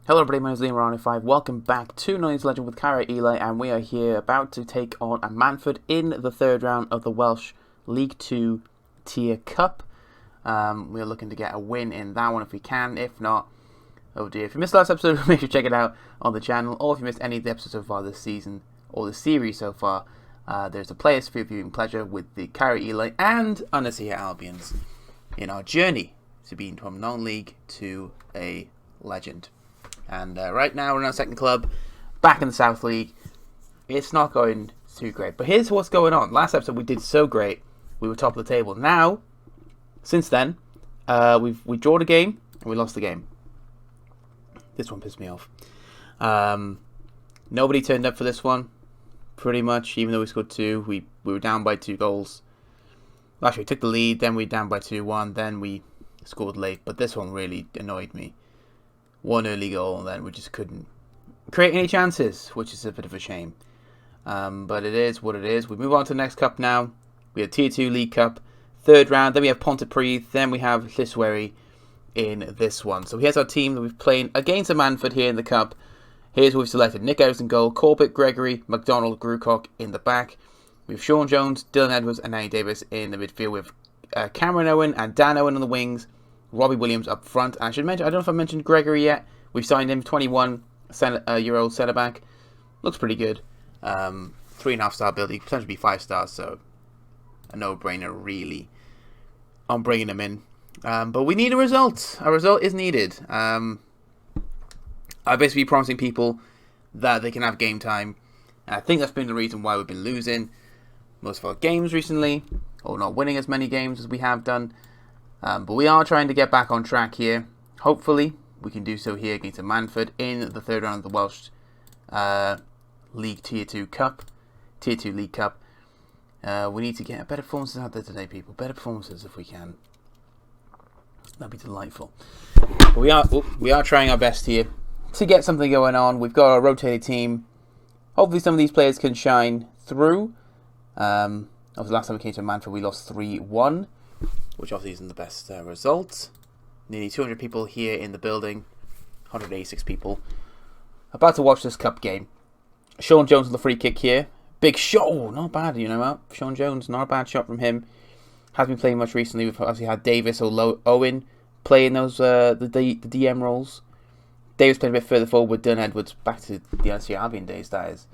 Hello everybody, my name is Liam5. Welcome back to Noise Legend with Cara Eli, and we are here about to take on a Manford in the third round of the Welsh League 2 Tier Cup. We're looking to get a win in that one if we can. If not, oh dear. If you missed the last episode, make sure to check it out on the channel. Or if you missed any of the episodes so far this season, or the series so far, there's a player's free viewing pleasure with the Cara Eli and Undersea Albions in our journey to being from non-league to a legend. And right now we're in our second club, back in the South League. It's not going too great. But here's what's going on. Last episode we did so great. We were top of the table. Now, since then, we drawn a game and we lost the game. This one pissed me off. Nobody turned up for this one, pretty much. Even though we scored 2, we were down by 2 goals. Actually, we took the lead, then we were down by 2-1, then we scored late. But this one really annoyed me. 1 early goal, and then we just couldn't create any chances, which is a bit of a shame. But it is what it is. We move on to the next cup now. We have Tier 2 League Cup, third round. Then we have Pontypridd. Then we have Lliswerry in this one. So here's our team that we've played against a Manford here in the cup. Here's what we've selected. Nick Edwards in goal, Corbett, Gregory, McDonald, Grucock in the back. We have Sean Jones, Dylan Edwards, and Danny Davis in the midfield with Cameron Owen and Dan Owen on the wings. Robbie Williams up front. And I should mention, I don't know if I mentioned Gregory yet. We've signed him, 21-year-old centre-back. Looks pretty good. 3.5-star build. He could potentially be 5 stars, so a no-brainer, really, on bringing him in. But we need a result. A result is needed. I've basically been promising people that they can have game time. And I think that's been the reason why we've been losing most of our games recently, or not winning as many games as we have done. But we are trying to get back on track here. Hopefully, we can do so here against a Manford in the third round of the Welsh League Tier 2 Cup. Tier 2 League Cup. We need to get better performances out there today, people. Better performances if we can. That'd be delightful. But we are trying our best here to get something going on. We've got a rotated team. Hopefully some of these players can shine through. Obviously, last time we came to Manford, we lost 3-1. Which obviously isn't the best result. Nearly 200 people here in the building. 186 people. About to watch this cup game. Sean Jones with the free kick here. Big shot. Oh, not bad, you know. Sean Jones, not a bad shot from him. Hasn't been playing much recently. We've obviously had Davis or Owen playing those the DM roles. Davis played a bit further forward with Dylan Edwards. Back to the LC Albion days, that is.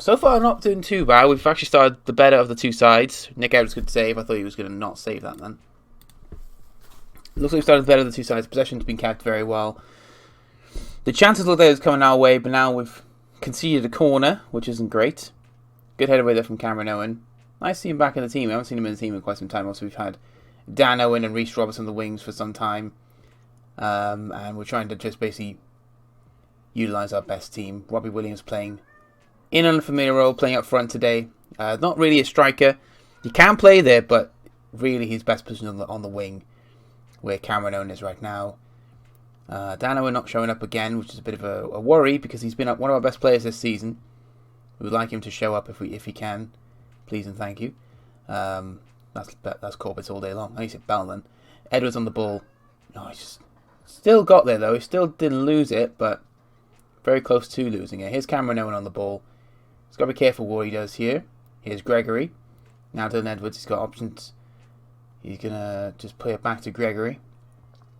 So far, not doing too bad. We've actually started the better of the two sides. Nick Edwards could save. I thought he was going to not save that then. Looks like we've started the better of the two sides. Possession's been kept very well. The chances look like it's coming our way, but now we've conceded a corner, which isn't great. Good header away there from Cameron Owen. Nice to see him back in the team. I haven't seen him in the team in quite some time. Also, we've had Dan Owen and Reece Robertson on the wings for some time. And we're trying to just basically utilise our best team. Robbie Williams playing in an unfamiliar role, playing up front today. Not really a striker. He can play there, but really his best position on the wing, where Cameron Owen is right now. Dan Owen not showing up again, which is a bit of a worry, because he's been one of our best players this season. We would like him to show up if he can. Please and thank you. That's Corbett's all day long. I need to say Bell then. Edwards on the ball. Oh, he just still got there, though. He still didn't lose it, but very close to losing it. Here's Cameron Owen on the ball. He's got to be careful what he does here. Here's Gregory. Now Dylan Edwards, he's got options. He's going to just play it back to Gregory.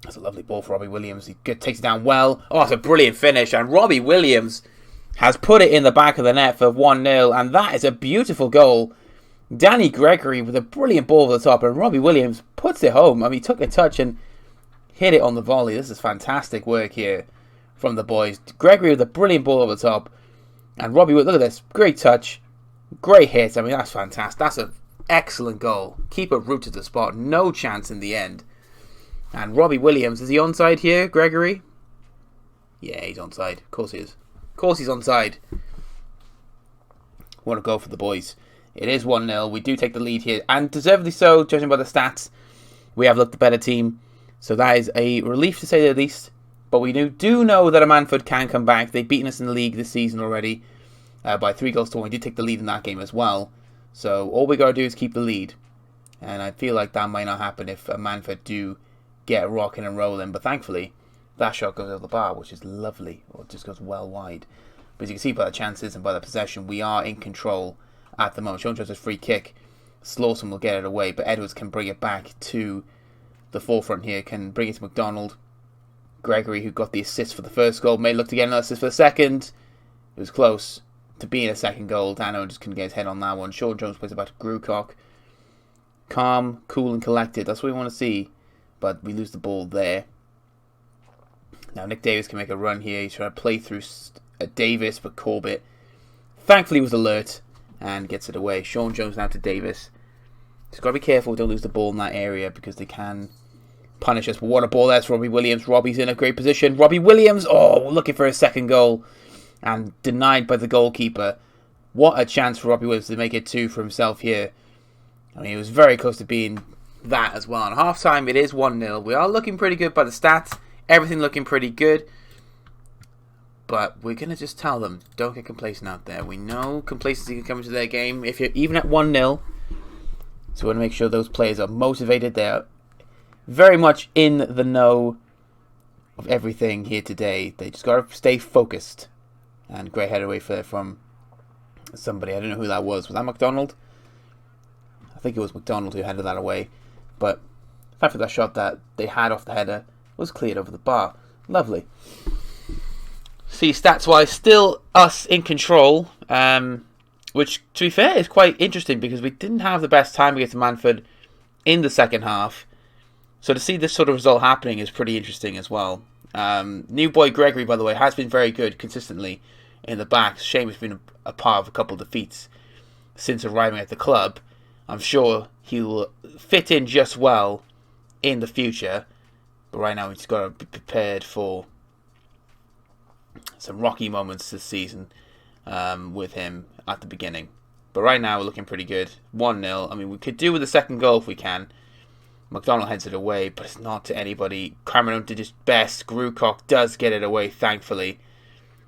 That's a lovely ball for Robbie Williams. He takes it down well. Oh, it's a brilliant finish. And Robbie Williams has put it in the back of the net for 1-0. And that is a beautiful goal. Danny Gregory with a brilliant ball over the top. And Robbie Williams puts it home. I mean, he took a touch and hit it on the volley. This is fantastic work here from the boys. Gregory with a brilliant ball over the top. And Robbie, look at this. Great touch. Great hit. I mean, that's fantastic. That's an excellent goal. Keeper rooted the spot. No chance in the end. And Robbie Williams, is he onside here, Gregory? Yeah, he's onside. Of course he is. Of course he's onside. Want to go for the boys. It is 1-0. We do take the lead here. And deservedly so, judging by the stats. We have looked the better team. So that is a relief to say the least. But we do know that a Manford can come back. They've beaten us in the league this season already by 3-1. We did take the lead in that game as well. So all we got to do is keep the lead. And I feel like that might not happen if a Manford do get rocking and rolling. But thankfully, that shot goes over the bar, which is lovely, or it just goes well wide. But as you can see by the chances and by the possession, we are in control at the moment. Sean Jones' free kick. Slaughton will get it away, but Edwards can bring it back to the forefront here, can bring it to McDonald. Gregory, who got the assist for the first goal, may look to get an assist for the second. It was close to being a second goal. Dano just couldn't get his head on that one. Sean Jones plays it back to Grucock. Calm, cool and collected. That's what we want to see. But we lose the ball there. Now Nick Davis can make a run here. He's trying to play through Davis, but Corbett thankfully was alert and gets it away. Sean Jones now to Davis. Just got to be careful, don't lose the ball in that area because they can punish us. But what a ball that's Robbie Williams. Robbie's in a great position. Robbie Williams, looking for his second goal and denied by the goalkeeper. What a chance for Robbie Williams to make it 2 for himself here. I mean, he was very close to being that as well. At half time, it is 1-0. We are looking pretty good by the stats. Everything looking pretty good. But we're going to just tell them, don't get complacent out there. We know complacency can come into their game if you're even at 1-0. So we want to make sure those players are motivated. They're very much in the know of everything here today. They just got to stay focused. And great header away from somebody. I don't know who that was. Was that McDonald? I think it was McDonald who headed that away. But the fact that that shot that they had off the header was cleared over the bar. Lovely. See, stats-wise, still us in control, which, to be fair, is quite interesting because we didn't have the best time against Manford in the second half. So to see this sort of result happening is pretty interesting as well. New boy Gregory, by the way, has been very good consistently in the back. Shame has been a part of a couple of defeats since arriving at the club. I'm sure he will fit in just well in the future. But right now, we've just got to be prepared for some rocky moments this season with him at the beginning. But right now, we're looking pretty good. 1-0. I mean, we could do with the second goal if we can. McDonald heads it away, but it's not to anybody. Cameron did his best. Grucock does get it away, thankfully.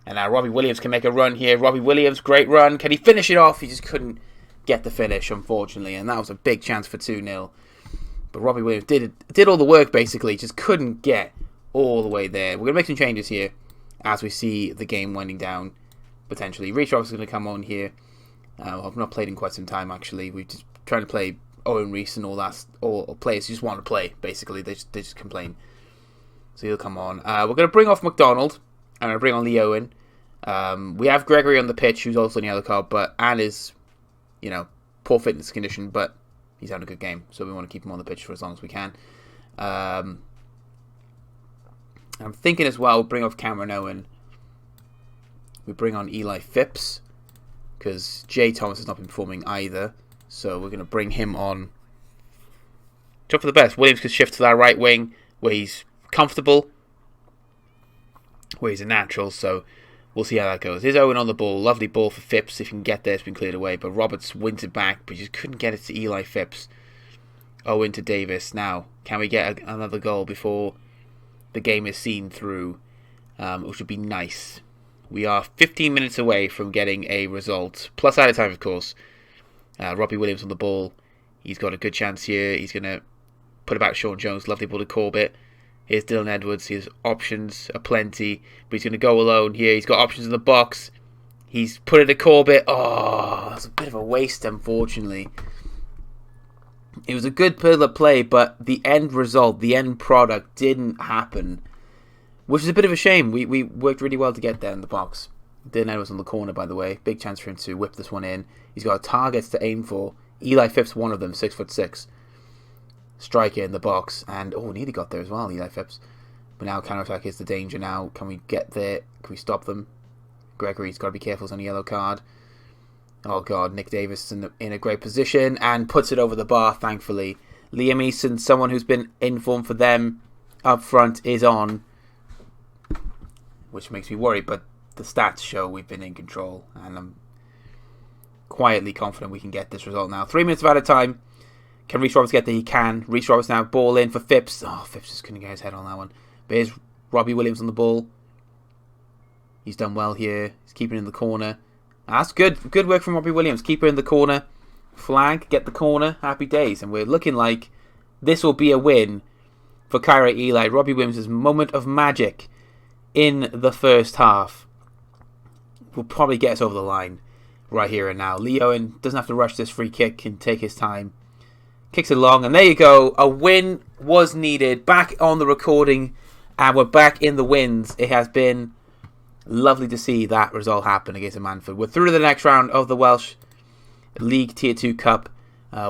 And now Robbie Williams can make a run here. Robbie Williams, great run. Can he finish it off? He just couldn't get the finish, unfortunately. And that was a big chance for 2-0. But Robbie Williams did all the work, basically. Just couldn't get all the way there. We're going to make some changes here as we see the game winding down, potentially. Reece Roberts is going to come on here. I've not played in quite some time, actually. We're just trying to play Owen Reece and all that. All players who just want to play, basically. They just complain. So he'll come on. We're going to bring off McDonald. And I'm going to bring on Lee Owen. We have Gregory on the pitch, who's also in the yellow card. But Anne is, poor fitness condition, but he's having a good game, so we want to keep him on the pitch for as long as we can. I'm thinking as well, we'll bring off Cameron Owen. We bring on Eli Phipps, because Jay Thomas has not been performing either, so we're going to bring him on. Hope for the best. Williams could shift to that right wing, where he's comfortable, where he's a natural, so we'll see how that goes. Here's Owen on the ball. Lovely ball for Phipps. If he can get there, it's been cleared away. But Roberts wins it back, but he just couldn't get it to Eli Phipps. Owen to Davis. Now, can we get another goal before the game is seen through? Which would be nice. We are 15 minutes away from getting a result. Plus added time, of course. Robbie Williams on the ball. He's got a good chance here. He's going to put it back to Sean Jones. Lovely ball to Corbett. Here's Dylan Edwards. His options are plenty. But he's going to go alone here. He's got options in the box. He's put it to Corbett. Oh, that's a bit of a waste, unfortunately. It was a good pillar play, but the end result, the end product didn't happen. Which is a bit of a shame. We worked really well to get there in the box. Dylan Edwards on the corner, by the way. Big chance for him to whip this one in. He's got targets to aim for. Eli Phipps, one of them, 6'6". Striker in the box, and nearly got there as well, Eli Phipps. But now counter-attack is the danger now. Can we get there? Can we stop them? Gregory's got to be careful, he's on a yellow card. Oh god, Nick Davis is in a great position and puts it over the bar, thankfully. Liam Eason, someone who's been in form for them up front, is on, which makes me worry, but the stats show we've been in control, and I'm quietly confident we can get this result now. 3 minutes of added time. Can Reece Roberts get there? He can. Reece Roberts now, ball in for Phipps. Oh, Phipps just couldn't get his head on that one. But here's Robbie Williams on the ball. He's done well here. He's keeping it in the corner. That's good. Good work from Robbie Williams. Keep it in the corner. Flag, get the corner. Happy days. And we're looking like this will be a win for Kyra Eli. Robbie Williams' moment of magic in the first half will probably get us over the line right here and now. Lee Owen doesn't have to rush this free kick, can take his time. Kicks it long, and there you go. A win was needed. Back on the recording, and we're back in the wins. It has been lovely to see that result happen against Manford. We're through to the next round of the Welsh League Tier 2 Cup.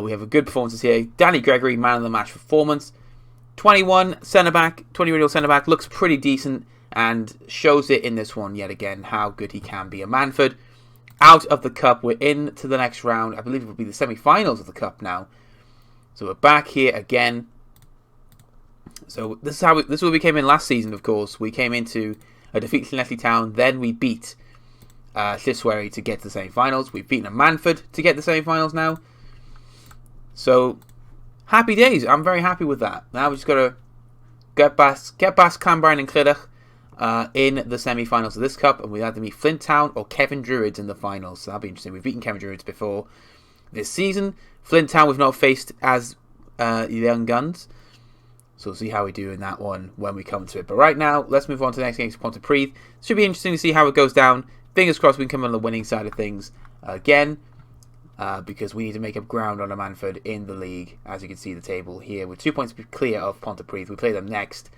We have a good performances here. Danny Gregory, man of the match performance. 21 centre-back, 20-year-old centre-back, looks pretty decent and shows it in this one yet again how good he can be. A Manford out of the Cup. We're into the next round. I believe it will be the semi-finals of the Cup now. So we're back here again. So this is where we came in last season, of course. We came into a defeat to Leslie Town, then we beat Lliswerry to get to the semi-finals. We've beaten a Manford to get the semi-finals now. So happy days. I'm very happy with that. Now we just got to get past Clanbrine and Clydach in the semi-finals of this cup, and we either meet Flint Town or Kevin Druids in the finals. So that'll be interesting. We've beaten Kevin Druids before this season. Flint Town we've not faced as young guns, so we'll see how we do in that one when we come to it. But right now, let's move on to the next game against Pontypridd. Should be interesting to see how it goes down. Fingers crossed we can come on the winning side of things again. Because we need to make up ground on a Manford in the league. As you can see the table here, with 2 points clear of Pontypridd. We play them next,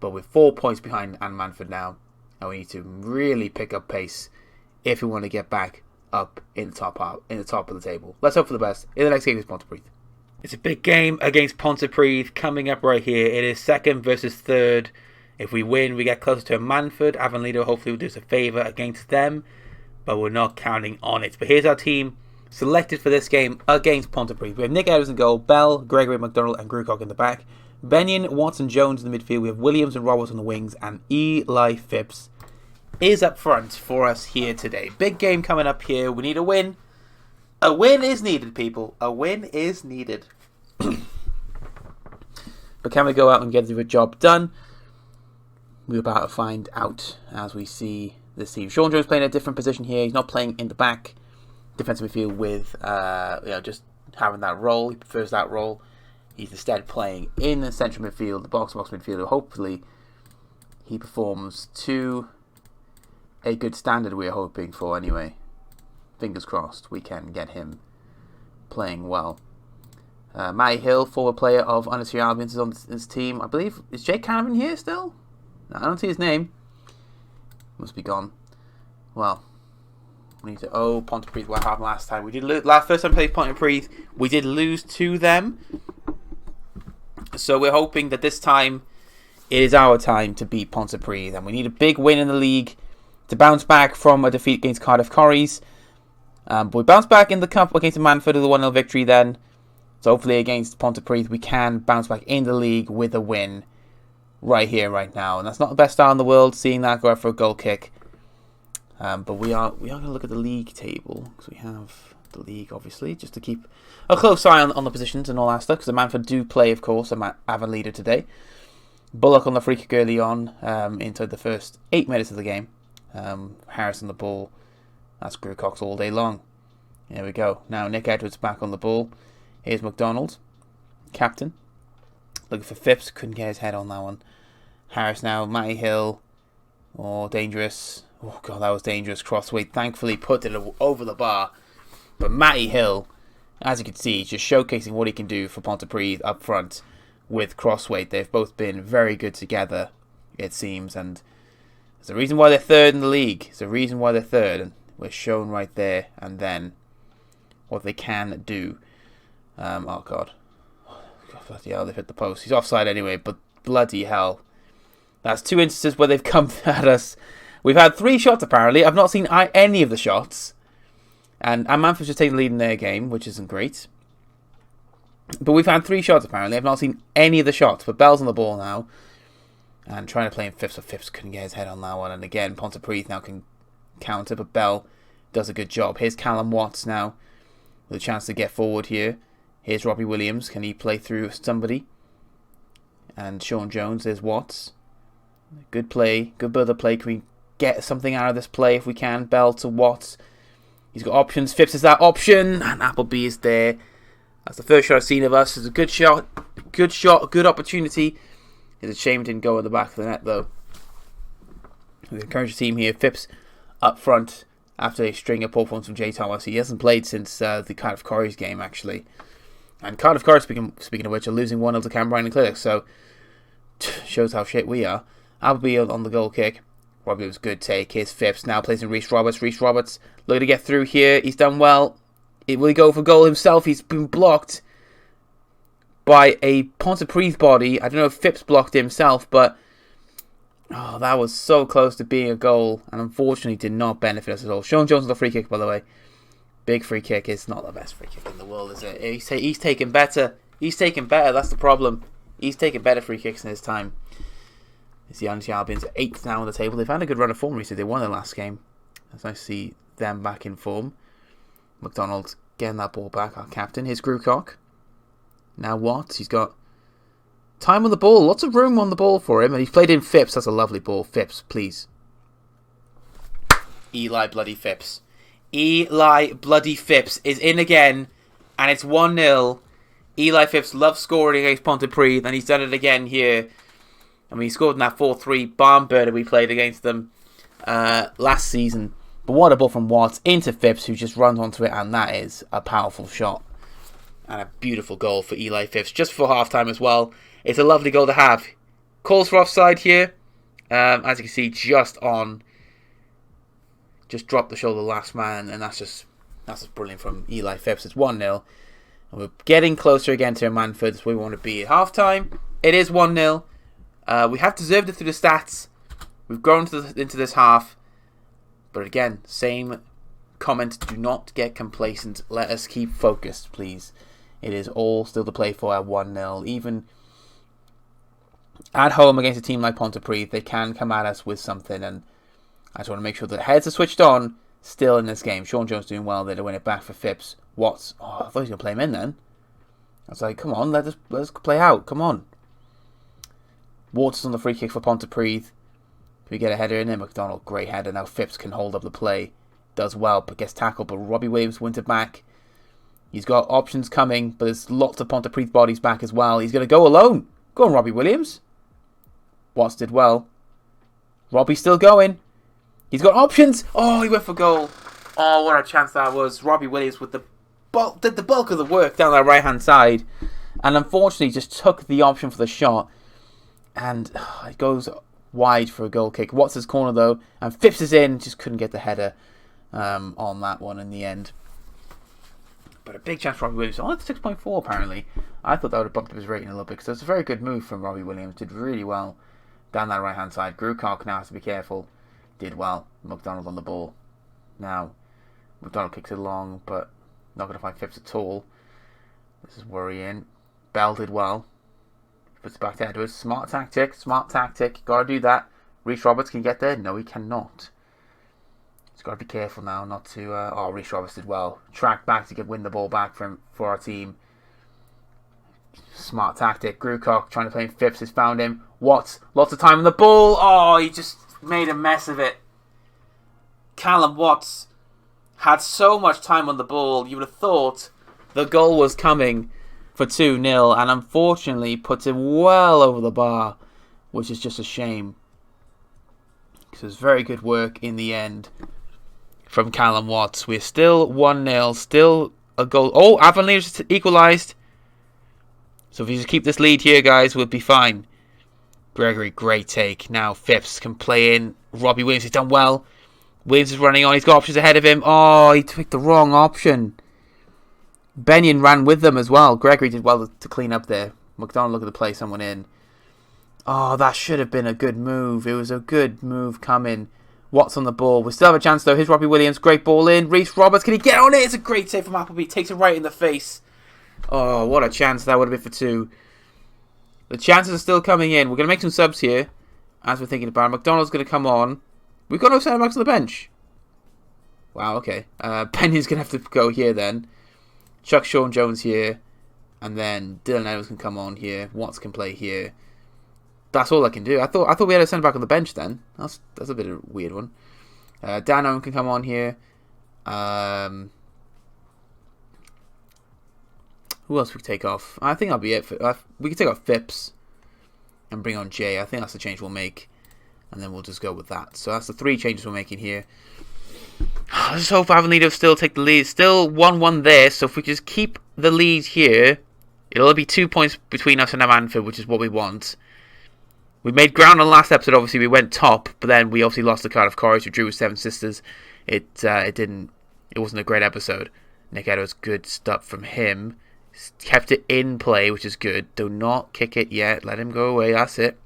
but with 4 points behind Anne Manford now, and we need to really pick up pace if we want to get back up in the top of the table. Let's hope for the best in the next game against Pontypridd. It's a big game against Pontypridd coming up right here. It is second versus third. If we win, we get closer to a Manford. Avon Leader hopefully will do us a favour against them, but we're not counting on it. But here's our team selected for this game against Pontypridd. We have Nick Edwards in goal, Bell, Gregory McDonald and Grewcock in the back. Benyon, Watson, Jones in the midfield. We have Williams and Roberts on the wings, and Eli Phipps is up front for us here today. Big game coming up here. We need a win. A win is needed, people. A win is needed. But can we go out and get the job done? We're about to find out as we see this team. Sean Jones playing a different position here. He's not playing in the back defensive midfield with just having that role. He prefers that role. He's instead playing in the central midfield, the box-to-box midfielder. Hopefully he performs to a good standard we're hoping for anyway. Fingers crossed we can get him playing well. Matty Hill, former player of Undersea Albion, is on this team. I believe, is Jake Canavan here still? No, I don't see his name. Must be gone. Well, we need to owe Pontypridd what happened last time. We did first time we played Pontypridd, we did lose to them. So we're hoping that this time it is our time to beat Pontypridd, and we need a big win in the league to bounce back from a defeat against Cardiff Corries. But we bounced back in the cup against Manford with a 1-0 victory then. So hopefully against Pontypridd we can bounce back in the league with a win right here, right now. And that's not the best start in the world, seeing that go out for a goal kick. But we are going to look at the league table, because we have the league, obviously, just to keep a close eye on the positions and all that stuff, because the Manford do play, of course, a Avon Leader today. Bullock on the free kick early on, into the first 8 minutes of the game. Harris on the ball. That's Grewcox all day long. There we go. Now Nick Edwards back on the ball. Here's McDonald, captain. Looking for Phipps, couldn't get his head on that one. Harris now, Matty Hill. Oh, dangerous. Oh, God, that was dangerous. Crossway thankfully put it over the bar. But Matty Hill, as you can see, just showcasing what he can do for Pontypridd up front with Crossway. They've both been very good together, it seems. And there's a reason why they're third in the league. There's a reason why they're third. And we're shown right there and then what they can do. Oh, God. Bloody hell, they've hit the post. He's offside anyway, but bloody hell. That's 2 instances where they've come at us. We've had 3 shots, apparently. I've not seen any of the shots. And Manford's just taking the lead in their game, which isn't great. But we've had 3 shots, apparently. I've not seen any of the shots. But Bell's on the ball now. And trying to play in Phipps, but Phipps couldn't get his head on that one. And again, Pontypridd now can counter, but Bell does a good job. Here's Callum Watts now, with a chance to get forward here. Here's Robbie Williams. Can he play through somebody? And Sean Jones. There's Watts. Good play. Good bit of play. Can we get something out of this play if we can? Bell to Watts. He's got options. Phipps is that option. And Appleby is there. That's the first shot I've seen of us. It's a good shot. Good shot. Good opportunity. It's a shame it didn't go in the back of the net, though. We encourage the team here. Phipps up front after a string of poor forms from Jay Thomas. He hasn't played since the Cardiff Corries game, actually. And Cardiff Corries, speaking of which, are losing 1-0 to Canberra and Clydach, so shows how shit we are. Appleby on the goal kick. Robbie was good take. Here's Phipps, now plays in Rhys Roberts. Rhys Roberts looking to get through here. He's done well. Will he go for goal himself? He's been blocked by a Pontypridd body. I don't know if Phipps blocked himself, but oh, that was so close to being a goal, and unfortunately did not benefit us at all. Sean Jones with a free kick, by the way. Big free kick. It's not the best free kick in the world, is it? He's taken better. He's taken better. That's the problem. He's taken better free kicks in his time. It's the Anti-Albions 8th now on the table. They've had a good run of form recently. They won their last game. It's nice to see them back in form. McDonald getting that ball back. Our captain. Here's Grewcock. Now Watts. He's got time on the ball. Lots of room on the ball for him. And he's played in Phipps. That's a lovely ball. Phipps, please. Eli bloody Phipps. Eli bloody Phipps is in again. And it's 1-0. Eli Phipps loves scoring against Pontypridd. And he's done it again here. I mean, he scored in that 4-3 barn burner we played against them last season. But what a ball from Watts into Phipps, who just runs onto it, and that is a powerful shot. And a beautiful goal for Eli Phipps, just for half-time as well. It's a lovely goal to have. Calls for offside here. As you can see, just dropped the shoulder last man, and that's just brilliant from Eli Phipps. It's 1-0. And we're getting closer again to Manford, as we want to be at half-time. It is 1-0. We have deserved it through the stats. We've grown into this half. But again, same comment. Do not get complacent. Let us keep focused, please. It is all still to play for at 1-0. Even at home against a team like Pontypridd, they can come at us with something. And I just want to make sure that heads are switched on still in this game. Sean Jones doing well there to win it back for Phipps. Watts. Oh, I thought he was going to play him in then. I was like, come on, let us play out. Come on. Waters on the free kick for Pontypridd. We get a header in there. McDonald, great header. Now Phipps can hold up the play. Does well, but gets tackled. But Robbie Williams wins it back. He's got options coming, but there's lots of Pontypridd bodies back as well. He's going to go alone. Go on, Robbie Williams. Watts did well. Robbie's still going. He's got options. Oh, he went for goal. Oh, what a chance that was. Robbie Williams with did the bulk of the work down that right-hand side. And unfortunately just took the option for the shot. And it goes wide for a goal kick. Watts' corner though, and Phipps is in. Just couldn't get the header on that one in the end. But a big chance for Robbie Williams. On at 6.4 apparently. I thought that would have bumped up his rating a little bit, because it was a very good move from Robbie Williams. Did really well down that right hand side. Grewcock now has to be careful. Did well. McDonald on the ball. Now McDonald kicks it long, but not going to find Phipps at all. This is worrying. Bell did well. Puts it back to Edwards. Smart tactic. Gotta do that. Rhys Roberts can get there. No, he cannot. He's got to be careful now not to... Rhys Roberts did well. Track back to win the ball back for our team. Smart tactic. Grewcock trying to play in Phipps has found him. Watts, lots of time on the ball. Oh, he just made a mess of it. Callum Watts had so much time on the ball. You would have thought the goal was coming for 2-0, and unfortunately puts him well over the bar, which is just a shame. Because it was very good work in the end from Callum Watts. We're still 1-0, still a goal. Oh, Avonlea just equalised. So if you just keep this lead here, guys, we'll be fine. Gregory, great take. Now Phipps can play in. Robbie Williams has done well. Williams is running on. He's got options ahead of him. Oh, he took the wrong option. Benyon ran with them as well. Gregory did well to clean up there. McDonald looking to play someone in. Oh, that should have been a good move. It was a good move coming. Watts on the ball. We still have a chance though. Here's Robbie Williams. Great ball in. Rhys Roberts. Can he get on it? It's a great save from Appleby. Takes it right in the face. Oh, what a chance that would have been for 2. The chances are still coming in. We're going to make some subs here, as we're thinking about it. McDonald's going to come on. We've got no centre backs on the bench. Wow, okay. Benyon's going to have to go here then. Chuck Sean Jones here. And then Dylan Edwards can come on here. Watts can play here. That's all I can do. I thought we had a centre back on the bench then. That's a bit of a weird one. Dan Owen can come on here. Who else we take off? I think that'll be it. We can take off Phipps. and bring on Jay. I think that's the change we'll make. And then we'll just go with that. So that's the 3 changes we're making here. I just hope Avellino still take the lead. Still 1-1 there. So if we just keep the lead here, it'll be 2 points between us and Manford, which is what we want. We made ground on the last episode. Obviously, we went top, but then we obviously lost the card of courage. We drew with 7 Sisters. It wasn't a great episode. Nick Edwards, good stuff from him. Kept it in play, which is good. Do not kick it yet. Let him go away. That's it.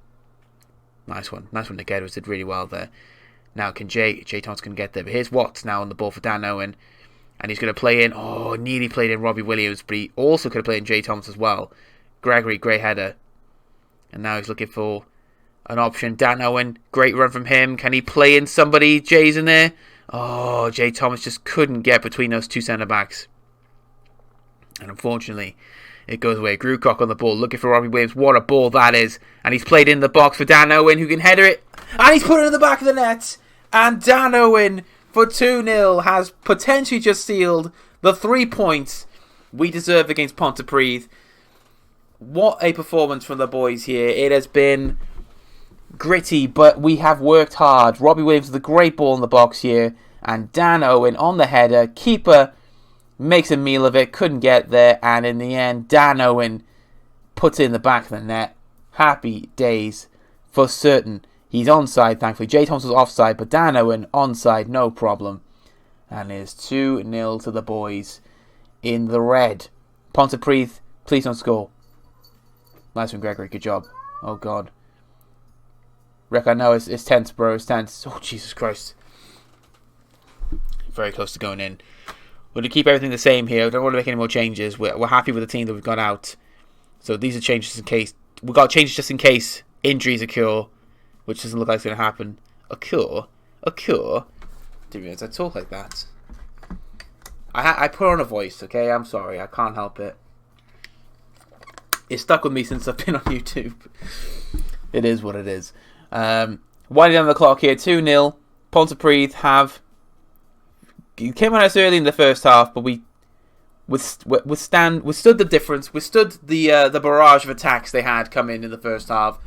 Nice one. Nice one, Nick Edwards. Did really well there. Now, can Jay Thomas can get there. But here's Watts now on the ball for Dan Owen. And he's going to play in. Oh, nearly played in Robbie Williams. But he also could have played in Jay Thomas as well. Gregory, great header. And now he's looking for an option. Dan Owen, great run from him. Can he play in somebody? Jay's in there. Oh, Jay Thomas just couldn't get between those 2 centre-backs. And unfortunately, it goes away. Grewcock on the ball, looking for Robbie Williams. What a ball that is. And he's played in the box for Dan Owen, who can header it. And he's put it in the back of the net. And Dan Owen, for 2-0, has potentially just sealed the 3 points we deserve against Pontypridd. What a performance from the boys here. It has been gritty, but we have worked hard. Robbie Williams with a great ball in the box here. And Dan Owen on the header. Keeper makes a meal of it, couldn't get there, and in the end, Dan Owen puts it in the back of the net. Happy days for certain. He's onside, thankfully. Jay Thomas was offside, but Dan Owen onside, no problem. And it's 2-0 to the boys in the red. Pontypridd, please don't score. Nice one, Gregory. Good job. Oh, God. Rick, I know it's tense, bro. It's tense. Oh, Jesus Christ. Very close to going in. We're going to keep everything the same here. We don't want to make any more changes. We're happy with the team that we've got out. So these are changes in case. We've got changes just in case injuries occur, which doesn't look like it's going to happen. Occur? Didn't realize I talk like that. I put on a voice, okay? I'm sorry. I can't help it. It's stuck with me since I've been on YouTube. It is what it is. Winding down the clock here. 2-0. Pontypridd have... You came on us early in the first half, but we withstood the difference, withstood the barrage of attacks they had come in the first half.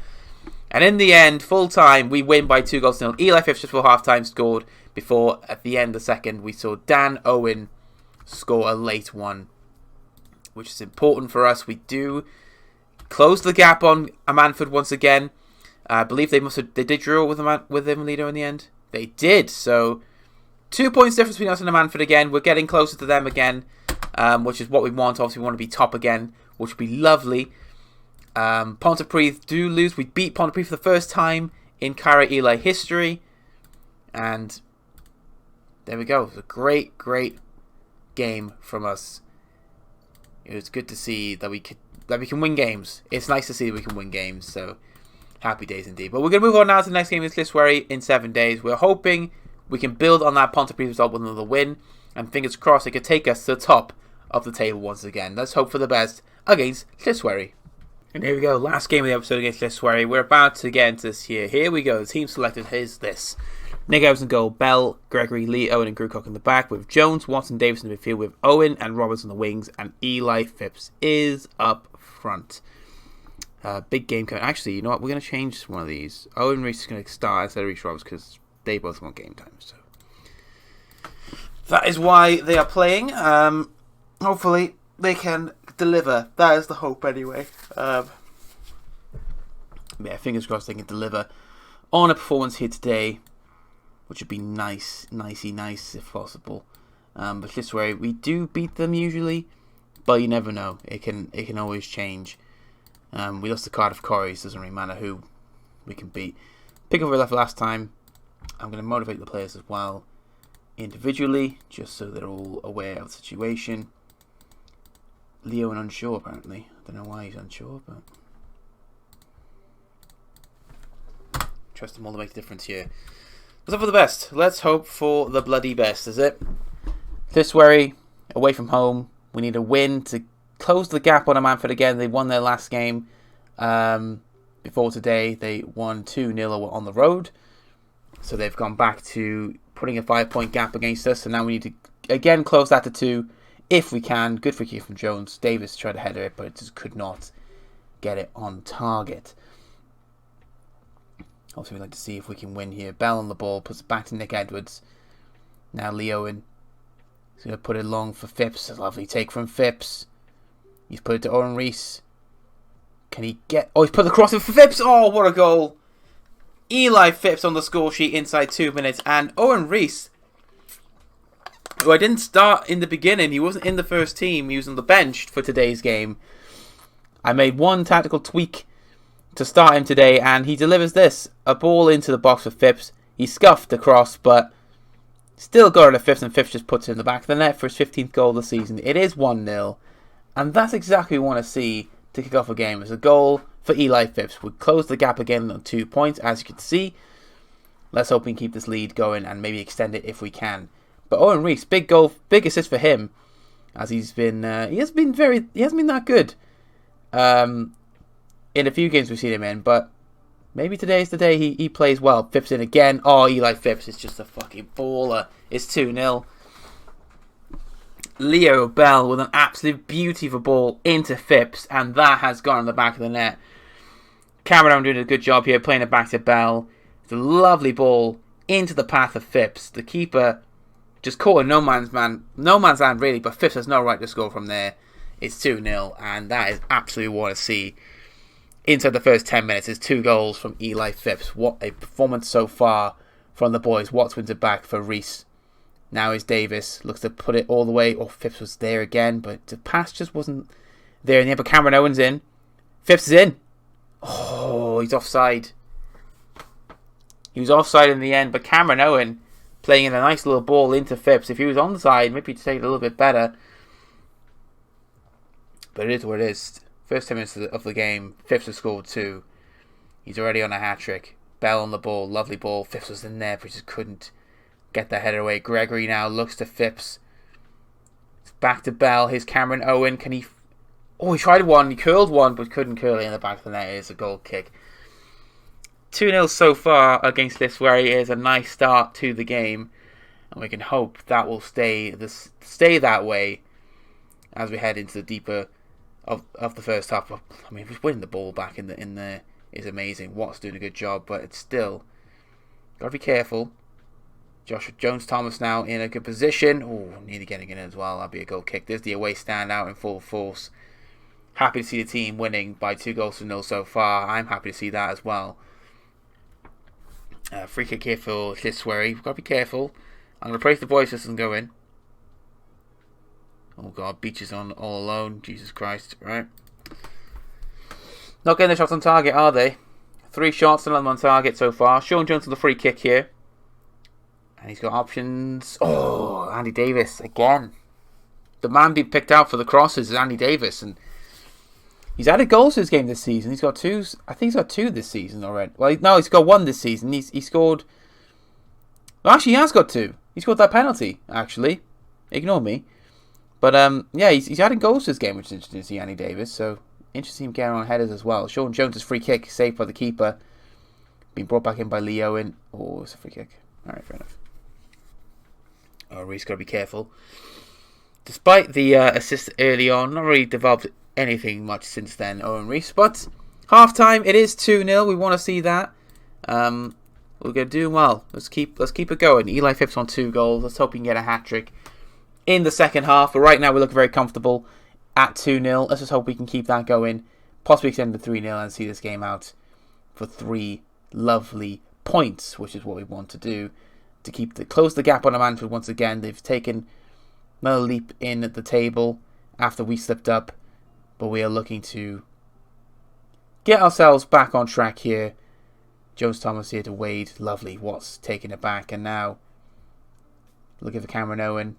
And in the end, full time, we win by 2-0. Eli Phipps just before half time scored. Before, at the end of the second, we saw Dan Owen score a late one, which is important for us. We do close the gap on Manford once again. I believe they did draw with them leader in the end. They did, so 2 points difference between us and Manford again. We're getting closer to them again, which is what we want. Obviously, we want to be top again, which would be lovely. Pontypridd do lose. We beat Pontypridd for the first time in Cara Eli history. And there we go. It was a great, great game from us. It was good to see that we can win games. It's nice to see that we can win games. So happy days indeed. But we're going to move on now to the next game against Lliswerry in 7 days. We're hoping we can build on that Pontypridd result with another win. And fingers crossed it could take us to the top of the table once again. Let's hope for the best against Lliswerry. And here we go. Last game of the episode against Lliswerry. We're about to get into this here. Here we go. The team selected is this. Nick Evans in goal. Bell, Gregory, Lee, Owen and Grewcock in the back. With Jones, Watson, Davis in the midfield. With Owen and Roberts on the wings. And Eli Phipps is up front. Big game coming. Actually, you know what? We're going to change one of these. Owen Reese is going to start instead of Reese Roberts because they both want game time. So that is why they are playing. Hopefully they can deliver. That is the hope anyway. Yeah, fingers crossed they can deliver on a performance here today, which would be nice if possible. But Lliswerry, we do beat them usually, but you never know. It can always change. We lost the Cardiff Corries. Doesn't really matter who we can beat. Pick up where we left last time. I'm going to motivate the players as well individually, just so they're all aware of the situation. Leo and unsure apparently. I don't know why he's unsure, but trust them all to make a difference here. Let's hope for the best. Let's hope for the bloody best, is it? Lliswerry, away from home. We need a win to close the gap on Manford again. They won their last game before today. They won 2-0 on the road. So they've gone back to putting a 5-point gap against us. So now we need to again close that to 2 if we can. Good free kick from Jones. Davis tried to header it, but it just could not get it on target. Also, we'd like to see if we can win here. Bell on the ball, puts it back to Nick Edwards. Now Lee Owen. He's going to put it long for Phipps. A lovely take from Phipps. He's put it to Owen Rees. Can he get... Oh, he's put the cross in for Phipps. Oh, what a goal. Eli Phipps on the score sheet inside 2 minutes. And Owen Rees, who I didn't start in the beginning. He wasn't in the first team. He was on the bench for today's game. I made one tactical tweak to start him today, and he delivers this. A ball into the box for Phipps. He scuffed the cross, but still got it at Phipps, and Phipps just puts it in the back of the net for his 15th goal of the season. It is 1-0, and that's exactly what we want to see to kick off a game. It's a goal for Eli Phipps. We close the gap again on 2 points, as you can see. Let's hope we can keep this lead going and maybe extend it if we can. But Owen Rees, big goal, big assist for him, as he hasn't been that good in a few games we've seen him in, but maybe today's the day he plays well. Phipps in again. Oh, Eli Phipps is just a fucking baller. It's 2-0. Leo Bell with an absolute beauty of a ball into Phipps, and that has gone in the back of the net. Cameron doing a good job here, playing it back to Bell. It's a lovely ball into the path of Phipps. The keeper just caught in no man's land really, but Phipps has no right to score from there. It's 2-0, and that is absolutely what I want to see. Inside the first 10 minutes, there's 2 goals from Eli Phipps. What a performance so far from the boys. Watts wins it back for Rees. Now is Davis. Looks to put it all the way. Oh, Phipps was there again, but the pass just wasn't there in the end. But Cameron Owen's in. Phipps is in. Oh, he's offside. He was offside in the end, but Cameron Owen playing in a nice little ball into Phipps. If he was on the side, maybe he'd take it a little bit better. But it is what it is. First 10 minutes of the game, Phipps has scored 2. He's already on a hat-trick. Bell on the ball, lovely ball. Phipps was in there, but he just couldn't get that header away. Gregory now looks to Phipps. It's back to Bell. Here's Cameron Owen. Can he... Oh, he tried one. He curled one, but couldn't curl it in the back of the net. It is a goal kick. 2-0 so far against Liswary is a nice start to the game. And we can hope that will stay that way as we head into the deeper of the first half. I mean, just winning the ball back in there is amazing. Watt's doing a good job, but it's still got to be careful. Joshua Jones-Thomas now in a good position. Oh, nearly getting in as well. That'd be a goal kick. There's the away stand out in full force. Happy to see the team winning by 2-0 so far. I'm happy to see that as well. Free kick here for Liswary. We've got to be careful. I'm going to pray for the boys this doesn't go in. Oh god, Beach is on all alone. Jesus Christ, right? Not getting the shots on target, are they? 3 shots, none of them on target so far. Sean Jones on the free kick here. And he's got options. Oh, Andy Davis again. The man being picked out for the crosses is Andy Davis. And he's added goals to his game this season. He's got 2. I think he's got 2 this season already. Well, no, he's got 1 this season. He scored... Well, actually, he has got 2. He scored that penalty, actually. Ignore me. But, yeah, he's adding goals to his game, which is interesting to see Andy Davis. So, interesting getting on headers as well. Sean Jones' free kick, saved by the keeper. Being brought back in by Lee Owen. Oh, it's a free kick. Alright, fair enough. Oh, Reese got to be careful. Despite the assist early on, not really developed anything much since then, Owen Reese. But, half-time, it is 2-0. We want to see that. We're going to do well. Let's keep it going. Eli Phipps on 2 goals. Let's hope we can get a hat-trick in the second half, but right now we look very comfortable at 2-0. Let's just hope we can keep that going. Possibly extend to 3-0 and see this game out for 3 lovely points, which is what we want to do to close the gap on Manfred once again. They've taken another leap in the table after we slipped up, but we are looking to get ourselves back on track here. Jones Thomas here to Wade, lovely. Watts taking it back, and now looking for Cameron Owen.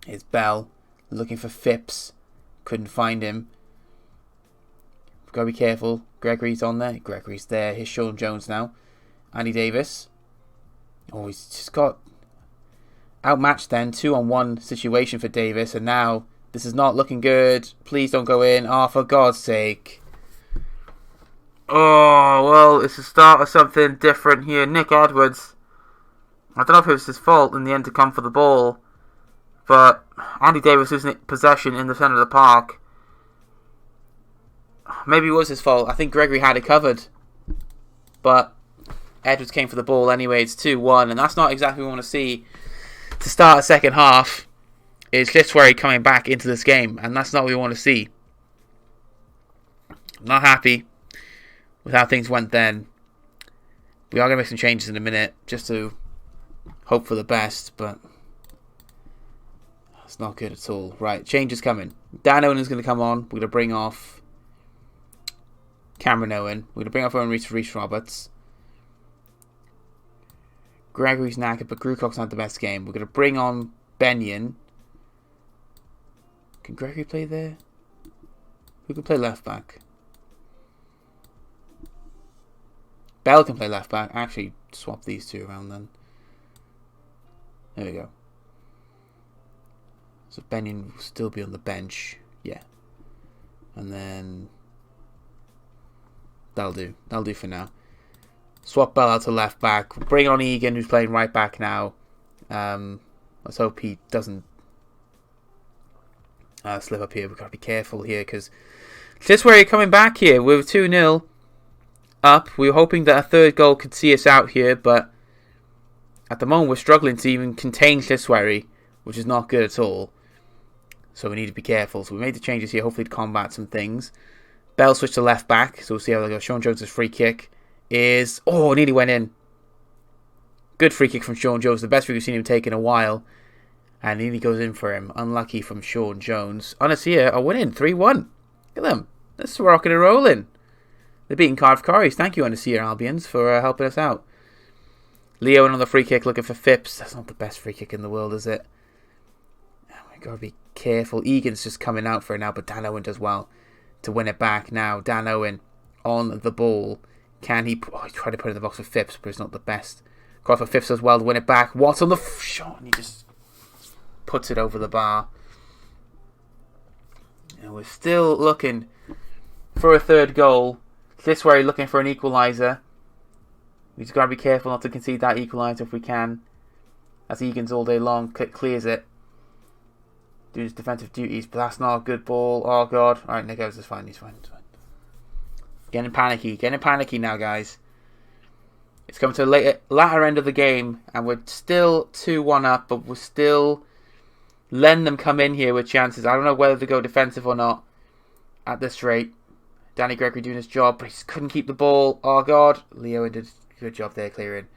Here's Bell looking for Phipps. Couldn't find him. We've got to be careful. Gregory's on there. Gregory's there. Here's Sean Jones now. Andy Davis. Oh, he's just got outmatched then. 2-on-1 situation for Davis. And now this is not looking good. Please don't go in. Oh, for God's sake. Oh, well, it's the start of something different here. Nick Edwards. I don't know if it was his fault in the end to come for the ball. But Andy Davis losing possession in the centre of the park. Maybe it was his fault. I think Gregory had it covered. But Edwards came for the ball anyway. It's 2-1, and that's not exactly what we want to see to start a second half. Is Lithsweri coming back into this game, and that's not what we want to see. I'm not happy with how things went then. We are going to make some changes in a minute, just to hope for the best, but it's not good at all. Right, change is coming. Dan Owen is going to come on. We're going to bring off Cameron Owen. We're going to bring off Owen Reece Roberts. Gregory's knackered, but Grewcock's not the best game. We're going to bring on Benyon. Can Gregory play there? Who can play left back? Bell can play left back. Actually, swap these two around then. There we go. So Benyon will still be on the bench. Yeah. And then that'll do. That'll do for now. Swap Bell out to left back. Bring on Egan, who's playing right back now. Let's hope he doesn't slip up here. We've got to be careful here, because this is where you're coming back here. We're 2-0 up. We were hoping that a third goal could see us out here, but at the moment we're struggling to even contain Lithsweri, which is not good at all. So we need to be careful. So we made the changes here, hopefully to combat some things. Bell switched to left back, so we'll see how they go. Sean Jones' free kick is... Oh, nearly went in. Good free kick from Sean Jones, the best free we've seen him take in a while. And nearly goes in for him. Unlucky from Sean Jones. Anasia are winning 3-1. Look at them. This is rocking and rolling. They're beating Cardiff Cories. Thank you, Anasia Albions, for helping us out. Leo in on the free kick looking for Phipps. That's not the best free kick in the world, is it? We've got to be careful. Egan's just coming out for it now, but Dan Owen does well to win it back now. Dan Owen on the ball. Can he... Oh, he tried to put it in the box for Phipps, but it's not the best. Cross for Phipps as well to win it back. Watts on the shot, and he just puts it over the bar. And we're still looking for a third goal. This is where we're looking for an equaliser. We just got to be careful not to concede that equaliser if we can. As Egan's all day long clears it. Doing his defensive duties, but that's not a good ball. Oh god. Alright, Nick Evans is fine. He's fine. Getting panicky now, guys. It's coming to the latter end of the game, and we're still 2-1 up, but we're still letting them come in here with chances. I don't know whether to go defensive or not at this rate. Danny Gregory doing his job, but he just couldn't keep the ball. Oh god. Leo did a good job there clearing.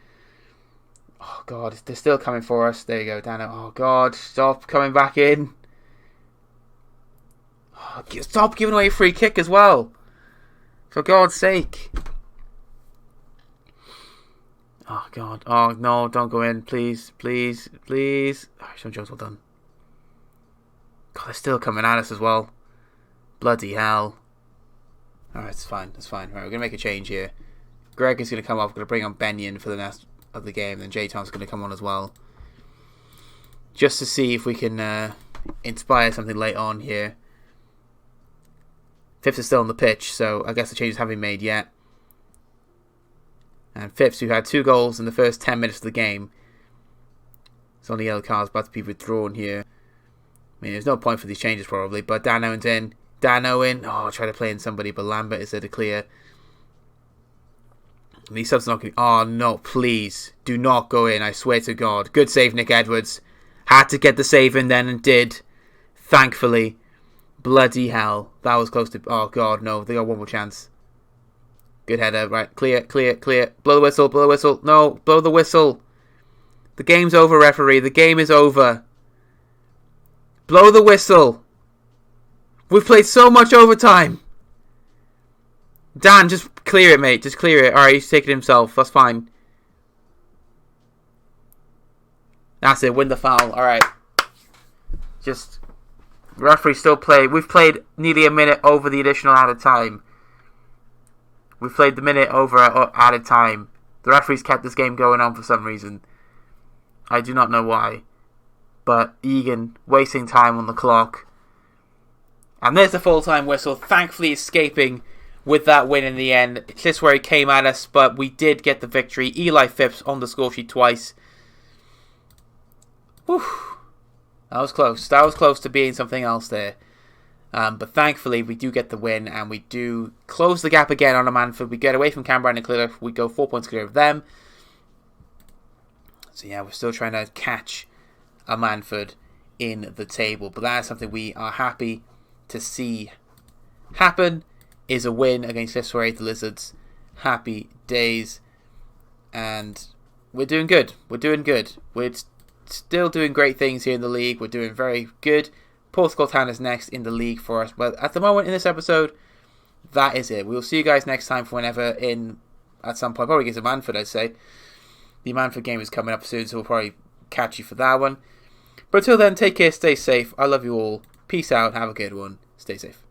Oh god, they're still coming for us. There you go, Dano. Oh god, stop coming back in. Oh, stop giving away a free kick as well. For God's sake. Oh god. Oh no, don't go in. Please, please, please. Oh, Sean Jones, well done. God, they're still coming at us as well. Bloody hell. Alright, it's fine. It's fine. Right, we're going to make a change here. Greg is going to come off. We're going to bring on Benyon for the rest of the game. Then J-Tom's going to come on as well. Just to see if we can inspire something late on here. Phipps is still on the pitch, so I guess the changes haven't been made yet. And Phipps, who had 2 goals in the first 10 minutes of the game, it's on the yellow card, about to be withdrawn here. I mean, there's no point for these changes probably, but Dan Owen's in. Dan Owen, oh, try to play in somebody, but Lambert is there to clear. And these subs are not going. Oh no, please do not go in. I swear to God. Good save, Nick Edwards. Had to get the save in then and did. Thankfully. Bloody hell. That was close to... Oh god, no. They got one more chance. Good header. Right, clear, clear, clear. Blow the whistle, blow the whistle. No, blow the whistle. The game's over, referee. The game is over. Blow the whistle. We've played so much overtime. Dan, just clear it, mate. Just clear it. Alright, he's taking it himself. That's fine. That's it. Win the foul. Alright. Just... Referee still play. We've played nearly a minute over the additional added time. We've played the minute over added time. The referee's kept this game going on for some reason. I do not know why. But Egan wasting time on the clock. And there's the full-time whistle. Thankfully escaping with that win in the end. This is where he came at us, but we did get the victory. Eli Phipps on the score sheet twice. Whew. That was close. That was close to being something else there. But thankfully, we do get the win, and we do close the gap again on a Manford. We get away from Canberra and clear. We go 4 points clear of them. So yeah, we're still trying to catch a Manford in the table. But that is something we are happy to see happen, is a win against Lissoirate the Lizards. Happy days. And we're doing good. We're doing good. We're still doing great things here in the league. We're doing very good. Portugal Town is next in the league for us. But at the moment in this episode, that is it. We'll see you guys next time for whenever at some point. Probably against a Manford, I'd say. The Manford game is coming up soon, so we'll probably catch you for that one. But until then, take care, stay safe. I love you all. Peace out. Have a good one. Stay safe.